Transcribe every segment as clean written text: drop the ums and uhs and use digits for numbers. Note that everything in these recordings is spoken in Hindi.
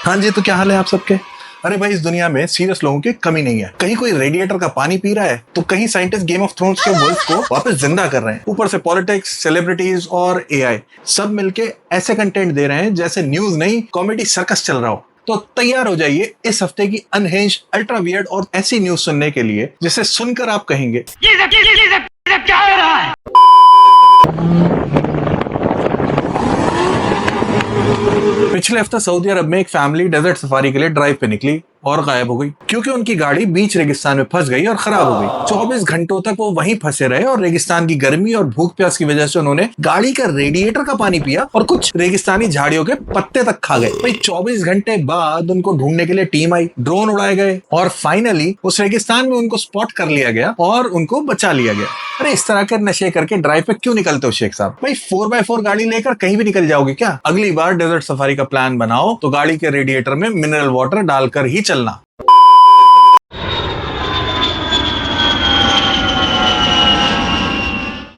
हाँ जी, तो क्या हाल है आप सबके? अरे भाई, इस दुनिया में सीरियस लोगों की कमी नहीं है। कहीं कोई रेडिएटर का पानी पी रहा है, तो कहीं साइंटिस्ट गेम ऑफ थ्रोन्स के वुल्फ को वापस जिंदा कर रहे हैं। ऊपर से पॉलिटिक्स, सेलिब्रिटीज और एआई सब मिलके ऐसे कंटेंट दे रहे हैं जैसे न्यूज नहीं, कॉमेडी सर्कस चल रहा हो। तो तैयार हो जाइए इस हफ्ते की अनहिंज्ड, अल्ट्रा वियर्ड और ऐसी न्यूज सुनने के लिए जिसे सुनकर आप कहेंगे ये सब क्या हो रहा है। पिछले हफ्ते सऊदी अरब में एक फैमिली डेजर्ट सफारी के लिए ड्राइव पे निकली और गायब हो गई क्योंकि उनकी गाड़ी बीच रेगिस्तान में फंस गई और खराब हो गई। 24 घंटों तक वो वहीं फंसे रहे और रेगिस्तान की गर्मी और भूख प्यास की वजह से उन्होंने गाड़ी का रेडिएटर का पानी पिया और कुछ रेगिस्तानी झाड़ियों के पत्ते तक खा गए। भाई 24 घंटे बाद उनको ढूंढने के लिए टीम आई, ड्रोन उड़ाए गए और फाइनली उस रेगिस्तान में उनको स्पॉट कर लिया गया और उनको बचा लिया गया। अरे इस तरह के नशे करके ड्राइव पे क्यों निकलते हो शेख साहब? भाई 4x4 गाड़ी लेकर कहीं भी निकल जाओगे क्या? अगली बार डेजर्ट सफारी का प्लान बनाओ तो गाड़ी के रेडिएटर में मिनरल वाटर डालकर ही चलना।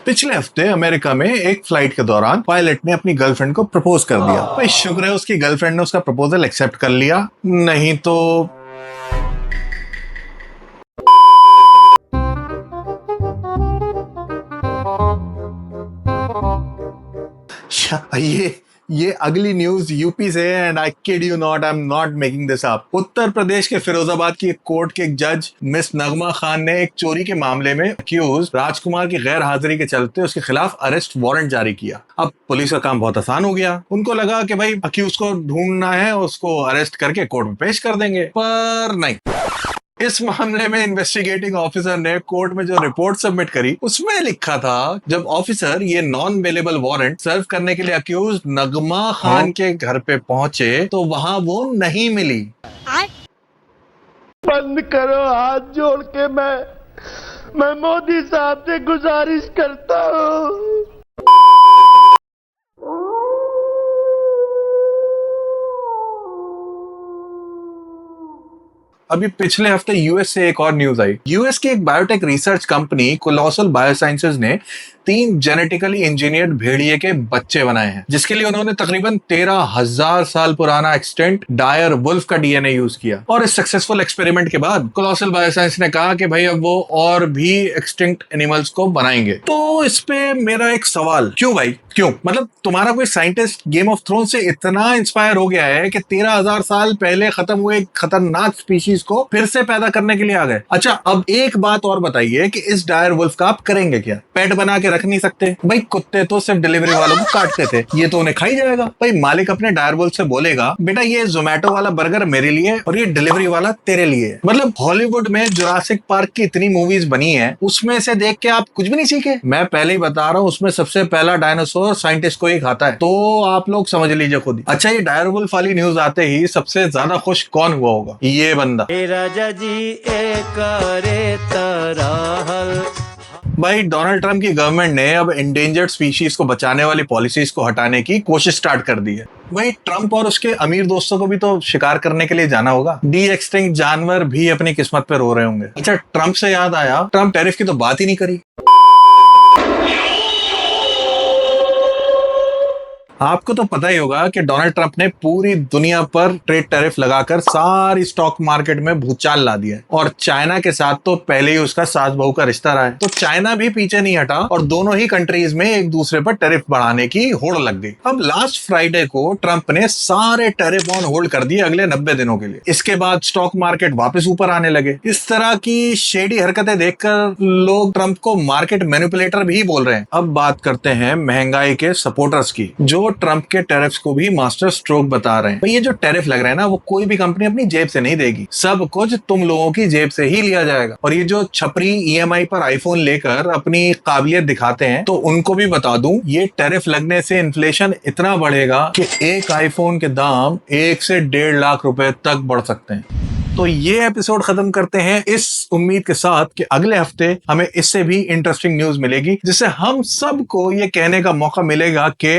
पिछले हफ्ते अमेरिका में एक फ्लाइट के दौरान पायलट ने अपनी गर्लफ्रेंड को प्रपोज कर दिया। भाई शुक्र है उसकी गर्लफ्रेंड ने उसका प्रपोजल एक्सेप्ट कर लिया, नहीं तो ये अगली न्यूज यूपी से है and I kid you not, I am not making this up. Uttar Pradesh के फिरोजाबाद की एक कोर्ट के एक जज मिस नगमा खान ने एक चोरी के मामले में अक्यूज राजकुमार की गैर हाजिरी के चलते उसके खिलाफ अरेस्ट वारंट जारी किया। अब पुलिस का काम बहुत आसान हो गया। उनको लगा कि भाई अक्यूज को ढूंढना है, उसको अरेस्ट करके कोर्ट में पेश कर देंगे, पर नहीं। इस मामले में इन्वेस्टिगेटिंग ऑफिसर ने कोर्ट में जो रिपोर्ट सबमिट करी उसमें लिखा था जब ऑफिसर ये नॉन अवेलेबल वारंट सर्व करने के लिए अक्यूज नगमा खान के घर पे पहुंचे तो वहां वो नहीं मिली। बंद करो हाथ जोड़ के, मैं मोदी साहब से गुजारिश करता हूँ। अभी पिछले हफ्ते यूएस से एक और न्यूज आई। यूएस की एक biotech research company colossal biosciences ने 3 जेनेटिकली इंजीनियर्ड भेड़िए के बच्चे बनाए हैं, जिसके लिए उन्होंने तकरीबन 13,000 साल पुराना एक्सटेंट डायर वुल्फ का डीएनए यूज किया। और इस सक्सेसफुल एक्सपेरिमेंट के बाद कोलोसल बायोसाइंस ने कहा कि भाई अब वो और भी एक्सटिंक्ट एनिमल्स को बनाएंगे। तो इस पे मेरा एक सवाल, क्यों भाई क्यों? मतलब तुम्हारा कोई साइंटिस्ट गेम ऑफ थ्रोन्स से इतना इंस्पायर हो गया है कि 13,000 साल पहले खत्म हुए खतरनाक स्पीशीज को फिर से पैदा करने के लिए आ गए। अच्छा, अब एक बात और बताइए कि इस डायर वुल्फ का आप करेंगे क्या? पेट बना के रख नहीं सकते? भाई कुत्ते तो सिर्फ डिलीवरी वालों को काटते थे, ये तो उन्हें खा ही जाएगा। भाई मालिक अपने डायर वुल्फ से बोलेगा बेटा ये जोमेटो वाला बर्गर मेरे लिए और ये डिलीवरी वाला तेरे लिए। मतलब हॉलीवुड में जुरासिक पार्क की इतनी मूवीज बनी है, उसमें से देख के आप कुछ भी नहीं सीखे? मैं पहले ही बता रहा हूँ, उसमें सबसे पहला डायनासोर साइंटिस्ट को ही खाता है, तो आप लोग समझ लीजिए खुद ही। अच्छा, ये डायर वुल्फ वाली न्यूज आते ही सबसे ज्यादा खुश कौन हुआ होगा? ये बंदा। राजा जी एक तरह। भाई डोनाल्ड ट्रंप की गवर्नमेंट ने अब एंडेंजर्ड स्पीशीज को बचाने वाली पॉलिसीज को हटाने की कोशिश स्टार्ट कर दी है। भाई ट्रंप और उसके अमीर दोस्तों को भी तो शिकार करने के लिए जाना होगा। डी एक्सटिंक्ट जानवर भी अपनी किस्मत पे रो रहे होंगे। अच्छा, ट्रंप से याद आया, ट्रंप टैरिफ की तो बात ही नहीं करी। आपको तो पता ही होगा कि डोनाल्ड ट्रंप ने पूरी दुनिया पर ट्रेड टैरिफ लगाकर सारी स्टॉक मार्केट में भूचाल ला दिया है और चाइना के साथ तो पहले ही उसका सास बहू का रिश्ता रहा है। तो चाइना भी पीछे नहीं हटा और दोनों ही कंट्रीज में एक दूसरे पर टैरिफ बढ़ाने की होड़ लग गई। अब लास्ट फ्राइडे को ट्रंप ने सारे टैरिफ ऑन होल्ड कर दिए अगले 90 दिनों के लिए। इसके बाद स्टॉक मार्केट वापस ऊपर आने लगे। इस तरह की शेडी हरकतें देखकर लोग ट्रंप को मार्केट मैनिपुलेटर भी बोल रहे हैं। अब बात करते हैं महंगाई के सपोर्टर्स की, जो ट्रंप के टैरिफ्स को भी मास्टर स्ट्रोक बता रहे हैं। ये जो टैरिफ लग रहा है ना, वो कोई भी कंपनी अपनी जेब से नहीं देगी, सब कुछ तुम लोगों की जेब से ही लिया जाएगा। और ये जो छपरी ईएमआई पर आईफोन लेकर अपनी काबिलियत दिखाते हैं, तो उनको भी बता दूं, ये टैरिफ लगने से इन्फ्लेशन इतना बढ़ेगा कि एक आईफोन के दाम 1 से 1.5 लाख रुपए तक बढ़ सकते हैं। तो ये एपिसोड खत्म करते हैं इस उम्मीद के साथ कि अगले हफ्ते हमें इससे भी इंटरेस्टिंग न्यूज मिलेगी, जिससे हम सबको ये कहने का मौका मिलेगा कि